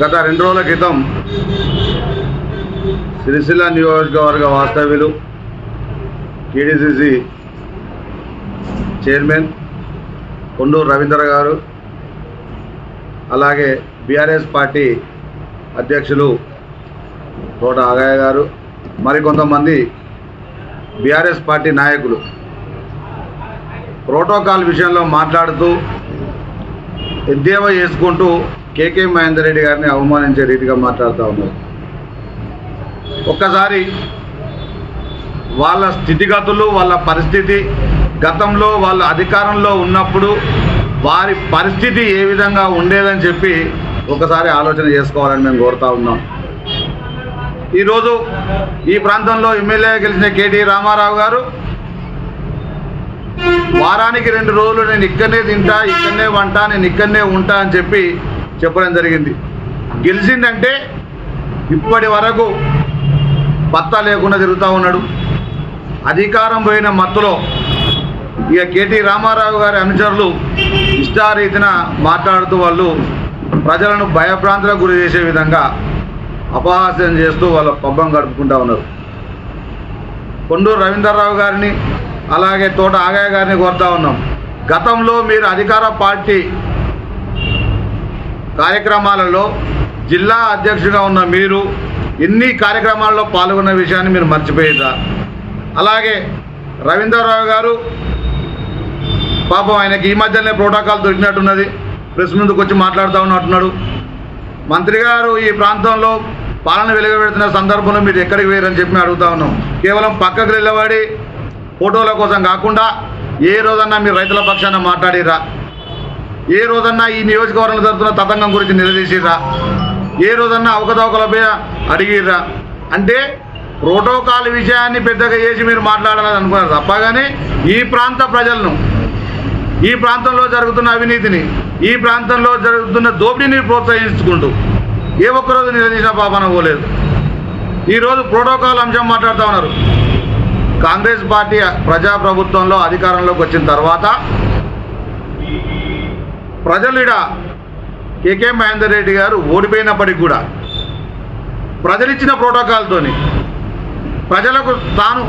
గత 2 రోజుల క్రితం సిరిసిల్ల నియోజకవర్గ వాస్తవ్యులు టీడీసీసీ చైర్మన్ కొండూరు రవీంద్ర గారు, అలాగే బీఆర్ఎస్ పార్టీ అధ్యక్షులు తోట ఆగయ్య గారు, మరికొంతమంది బీఆర్ఎస్ పార్టీ నాయకులు ప్రోటోకాల్ విషయంలో మాట్లాడుతూ ఎద్దేవా చేసుకుంటూ కేకే మహేందర్ రెడ్డి గారిని అవమానించే రీతిగా మాట్లాడుతూ ఉన్నారు. ఒక్కసారి వాళ్ళ స్థితిగతులు, వాళ్ళ పరిస్థితి, గతంలో వాళ్ళ అధికారంలో ఉన్నప్పుడు వారి పరిస్థితి ఏ విధంగా ఉండేదని చెప్పి ఒకసారి ఆలోచన చేసుకోవాలని మేము కోరుతా ఉన్నాం. ఈరోజు ఈ ప్రాంతంలో ఎమ్మెల్యే గెలిచిన కేటీ రామారావు గారు వారానికి 2 రోజులు నేను ఇక్కడనే తింటా, ఇక్కడనే వంటా, నేను ఇక్కడనే ఉంటా అని చెప్పి చెప్పడం జరిగింది. గెలిచిందంటే ఇప్పటి వరకు పత్తా లేకుండా తిరుగుతూ ఉన్నాడు. అధికారం పోయిన మత్తులో ఇక కేటీ రామారావు గారి అనుచరులు ఇష్టారీతిన మాట్లాడుతూ వాళ్ళు ప్రజలను భయభ్రాంతులకు గురి చేసే విధంగా అపహాస్యం చేస్తూ వాళ్ళ పబ్బం గడుపుకుంటూ ఉన్నారు. కొండూరు రవీంద్రరావు గారిని అలాగే తోట ఆగయ్య గారిని కోరుతా ఉన్నాం, గతంలో మీరు అధికార పార్టీ కార్యక్రమాలలో జిల్లా అధ్యక్షుడిగా ఉన్న మీరు ఎన్ని కార్యక్రమాల్లో పాల్గొన్న విషయాన్ని మీరు మర్చిపోయారా? అలాగే రవీంద్రరావు గారు పాపం ఆయనకి ఈ మధ్యనే ప్రోటోకాల్ దొరికినట్టున్నది, ప్రెస్ ముందుకు వచ్చి మాట్లాడుతూ ఉన్నట్టున్నాడు. మంత్రి గారు ఈ ప్రాంతంలో పాలన వెలువబెడుతున్న సందర్భంలో మీరు ఎక్కడికి వేయరని చెప్పి అడుగుతా ఉన్నాం. కేవలం పక్కకు నిలబడి ఫోటోల కోసం కాకుండా ఏ రోజన్నా మీరు రైతుల పక్షాన మాట్లాడిరా? ఏ రోజన్నా ఈ నియోజకవర్గంలో జరుగుతున్న తతంగం గురించి నిలదీసిరా? ఏ రోజన్నా అవకతవకలపై అడిగిర్రా? అంటే ప్రోటోకాల్ విషయాన్ని పెద్దగా చేసి మీరు మాట్లాడాలని అనుకున్నారు తప్ప కానీ ఈ ప్రాంత ప్రజలను, ఈ ప్రాంతంలో జరుగుతున్న అవినీతిని, ఈ ప్రాంతంలో జరుగుతున్న దోపిడీని ప్రోత్సహించుకుంటూ ఏ ఒక్కరోజు నిలదీసిన పాపన పోలేదు. ఈరోజు ప్రోటోకాల్ అంశం మాట్లాడుతూ ఉన్నారు. కాంగ్రెస్ పార్టీ ప్రజాప్రభుత్వంలో అధికారంలోకి వచ్చిన తర్వాత ప్రజలుడ కేకే మహేందర్ రెడ్డి గారు ఓడిపోయినప్పటికీ కూడా ప్రజలిచ్చిన ప్రోటోకాల్తోని ప్రజలకు తాను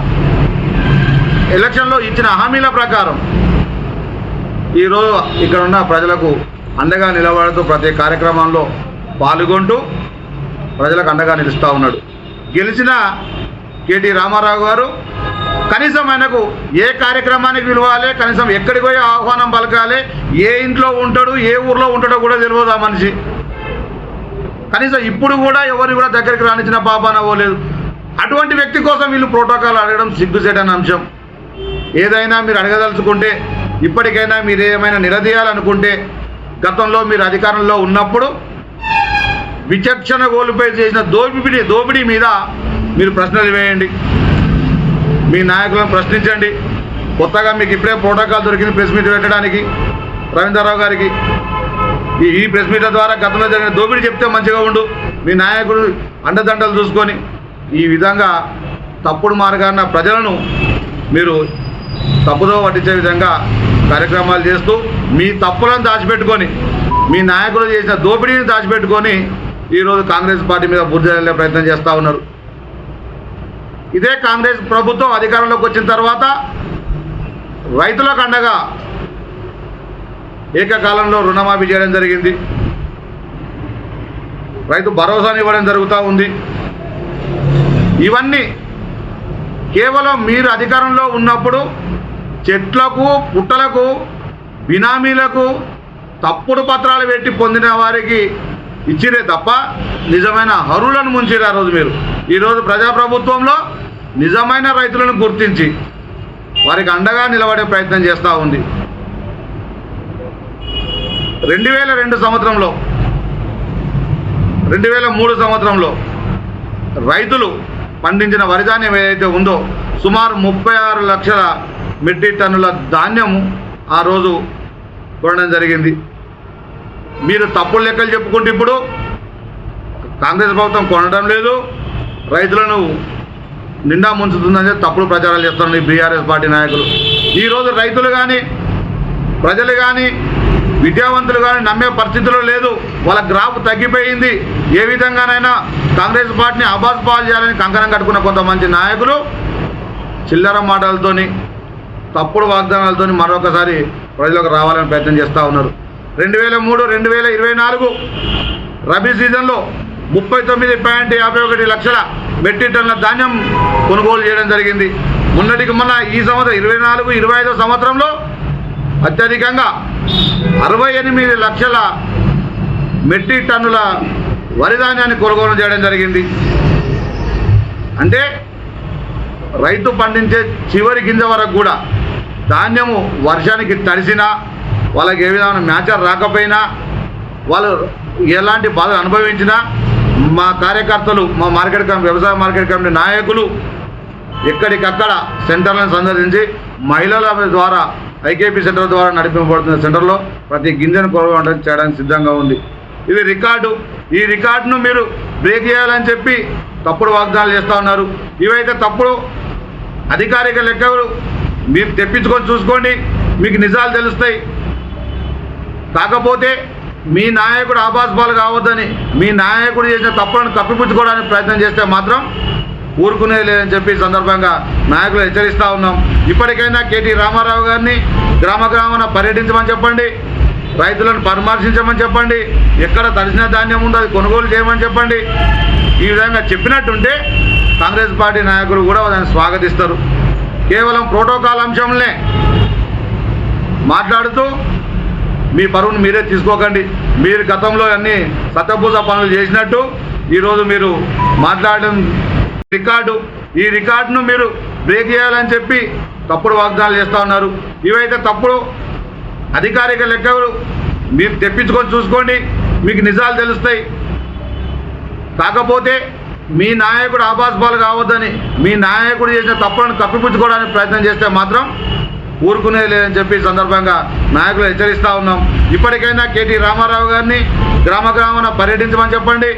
ఎలక్షన్లో ఇచ్చిన హామీల ప్రకారం ఈరోజు ఇక్కడ ఉన్న ప్రజలకు అండగా నిలబడుతూ ప్రతి కార్యక్రమంలో పాల్గొంటూ ప్రజలకు అండగా నిలుస్తూ ఉన్నాడు. గెలిచిన కేటీ రామారావు గారు కనీసం ఆయనకు ఏ కార్యక్రమానికి పిలవాలి, కనీసం ఎక్కడికి పోయి ఆహ్వానం పలకాలి, ఏ ఇంట్లో ఉంటాడు, ఏ ఊర్లో ఉంటాడో కూడా తెలియదు ఆ మనిషి. కనీసం ఇప్పుడు కూడా ఎవరిని కూడా దగ్గరికి రానిచ్చిన పాపాన పోలేదు. అటువంటి వ్యక్తి కోసం వీళ్ళు ప్రోటోకాల్ అడగడం సిగ్గుసేటని అంశం. ఏదైనా మీరు అడగదలుచుకుంటే, ఇప్పటికైనా మీరు ఏమైనా నిలదీయాలనుకుంటే గతంలో మీరు అధికారంలో ఉన్నప్పుడు విచక్షణ కోల్పోయి చేసిన దోపిడీ మీద మీరు ప్రశ్నలు వేయండి, మీ నాయకులను ప్రశ్నించండి. కొత్తగా మీకు ఇప్పుడే ప్రోటోకాల్ దొరికింది ప్రెస్ మీట్ పెట్టడానికి రవీంద్రరావు గారికి. ఈ ప్రెస్ మీట్ల ద్వారా గతంలో జరిగిన దోపిడీ చెప్తే మంచిగా ఉండు, మీ నాయకుడు అండదండలు చూసుకొని. ఈ విధంగా తప్పుడు మార్గాన్న ప్రజలను మీరు తప్పుదో పట్టించే విధంగా కార్యక్రమాలు చేస్తూ మీ తప్పులను దాచిపెట్టుకొని, మీ నాయకులు చేసిన దోపిడీని దాచిపెట్టుకొని ఈరోజు కాంగ్రెస్ పార్టీ మీద బురద జల్లే ప్రయత్నం చేస్తూ ఉన్నారు. ఇదే కాంగ్రెస్ ప్రభుత్వం అధికారంలోకి వచ్చిన తర్వాత రైతులకు అండగా ఏకకాలంలో రుణమాఫీ చేయడం జరిగింది, రైతు భరోసాని ఇవ్వడం జరుగుతూ ఉంది. ఇవన్నీ కేవలం మీరు అధికారంలో ఉన్నప్పుడు చెట్లకు, పుట్టలకు, బినామీలకు తప్పుడు పత్రాలు పెట్టి పొందిన వారికి ఇచ్చిరే తప్ప నిజమైన అర్హులను ముంచిరే ఆ రోజు మీరు. ఈరోజు ప్రజాప్రభుత్వంలో నిజమైన రైతులను గుర్తించి వారికి అండగా నిలబడే ప్రయత్నం చేస్తూ ఉంది. 2002 సంవత్సరంలో, 2003 సంవత్సరంలో రైతులు పండించిన వరి ధాన్యం ఏదైతే ఉందో సుమారు 36 లక్షల మెట్రిక్ టన్నుల ధాన్యం ఆ రోజు కొనడం జరిగింది. మీరు తప్పుడు లెక్కలు చెప్పుకుంటే ఇప్పుడు కాంగ్రెస్ ప్రభుత్వం కొనడం లేదు, రైతులను నిండా ముంచుతుందని తప్పుడు ప్రచారాలు చేస్తున్నారు ఈ బీఆర్ఎస్ పార్టీ నాయకులు. ఈరోజు రైతులు కానీ ప్రజలు కానీ విద్యావంతులు కానీ నమ్మే పరిస్థితిలో లేదు. వాళ్ళ గ్రాఫ్ తగ్గిపోయింది. ఏ విధంగానైనా కాంగ్రెస్ పార్టీని అబాస్ పాలు చేయాలని కంకణం కట్టుకున్న కొంతమంది నాయకులు చిల్లర మాటలతోని తప్పుడు వాగ్దానాలతోని మరొకసారి ప్రజలకు రావాలని ప్రయత్నం చేస్తూ ఉన్నారు. 2023-2024 రబీ సీజన్లో 39.51 లక్షల మెట్రిక్ టన్నుల ధాన్యం కొనుగోలు చేయడం జరిగింది. మొన్నటికి మొన్న ఈ సంవత్సరం 24-25 సంవత్సరంలో అత్యధికంగా 68 లక్షల మెట్రిక్ టన్నుల వరి ధాన్యాన్ని కొనుగోలు చేయడం జరిగింది. అంటే రైతు పండించే చివరి గింజ వరకు కూడా ధాన్యము వర్షానికి తడిసినా, వాళ్ళకి ఏ విధమైన మ్యాచర్ రాకపోయినా, వాళ్ళు ఎలాంటి బాధలు అనుభవించినా మా కార్యకర్తలు, మా మార్కెట్ కమిటీ, వ్యవసాయ మార్కెట్ కమిటీ నాయకులు ఎక్కడికక్కడ సెంటర్లను సందర్శించి మహిళల ద్వారా ఐకేపీ సెంటర్ ద్వారా నడిపించబడుతున్న సెంటర్లో ప్రతి గింజను కొనుగోలు చేయడానికి సిద్ధంగా ఉంది. ఇది రికార్డు. ఈ రికార్డును మీరు బ్రేక్ చేయాలని చెప్పి తప్పుడు వాగ్దానాలు చేస్తూ ఉన్నారు. ఇవైతే తప్పుడు అధికారిక లెక్కలు మీరు తెప్పించుకొని చూసుకోండి, మీకు నిజాలు తెలుస్తాయి. కాకపోతే మీ నాయకుడు ఆబాస్పాలు కావద్దని, మీ నాయకుడు చేసిన తప్పులను కప్పిపుచ్చుకోవడానికి ప్రయత్నం చేస్తే మాత్రం ఊరుకునేది లేదని చెప్పి సందర్భంగా నాయకులు హెచ్చరిస్తూ ఉన్నాం. ఇప్పటికైనా కేటీ రామారావు గారిని గ్రామాన పర్యటించమని చెప్పండి, రైతులను పరామర్శించమని చెప్పండి, ఎక్కడ తడిసిన ధాన్యం ఉందో అది కొనుగోలు చేయమని చెప్పండి. ఈ విధంగా చెప్పినట్టుంటే కాంగ్రెస్ పార్టీ నాయకులు కూడా దాన్ని స్వాగతిస్తారు. కేవలం ప్రోటోకాల్ అంశంలో మాట్లాడుతూ మీ పరువును మీరే తీసుకోకండి. మీరు గతంలో అన్ని సత్యపూజ పనులు చేసినట్టు ఈరోజు మీరు మాట్లాడడం రికార్డు. ఈ రికార్డును మీరు బ్రేక్ చేయాలని చెప్పి తప్పుడు వాగ్దానాలు చేస్తూ ఉన్నారు. ఇవైతే తప్పుడు అధికారిక లెక్కలు మీరు తెప్పించుకొని చూసుకోండి, మీకు నిజాలు తెలుస్తాయి. కాకపోతే మీ నాయకుడు ఆబాస్పాలు కావద్దని, మీ నాయకుడు చేసిన తప్పులను కప్పిపుచ్చుకోవడానికి ప్రయత్నం చేస్తే మాత్రం ఊరుకునేది లేదని చెప్పి సందర్భంగా నాయకులు హెచ్చరిస్తూ ఉన్నాం. ఇప్పటికైనా కేటీ రామారావు గారిని గ్రామాన పర్యటించమని చెప్పండి,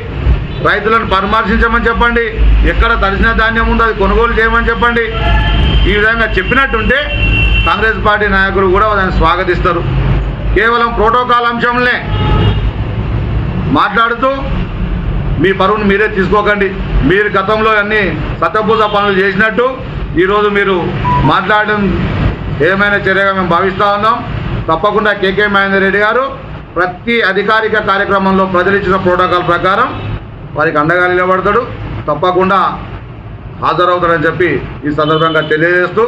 రైతులను పరామర్శించమని చెప్పండి, ఎక్కడ తడిసిన ధాన్యం ఉందో అది కొనుగోలు చేయమని చెప్పండి. ఈ విధంగా చెప్పినట్టుంటే కాంగ్రెస్ పార్టీ నాయకులు కూడా దాన్ని స్వాగతిస్తారు. కేవలం ప్రోటోకాల్ అంశంలో మాట్లాడుతూ మీ పరువును మీరే తీసుకోకండి. మీరు గతంలో అన్ని సత్యపూజ పనులు చేసినట్టు ఈరోజు మీరు మాట్లాడడం ఏమైనా చర్యగా మేము భావిస్తూ ఉన్నాం. తప్పకుండా కేకే మహేందర్ రెడ్డి గారు ప్రతి అధికారిక కార్యక్రమంలో ప్రజలు ఇచ్చిన ప్రోటోకాల్ ప్రకారం వారికి అండగా నిలబడతాడు, తప్పకుండా హాజరవుతాడని చెప్పి ఈ సందర్భంగా తెలియజేస్తూ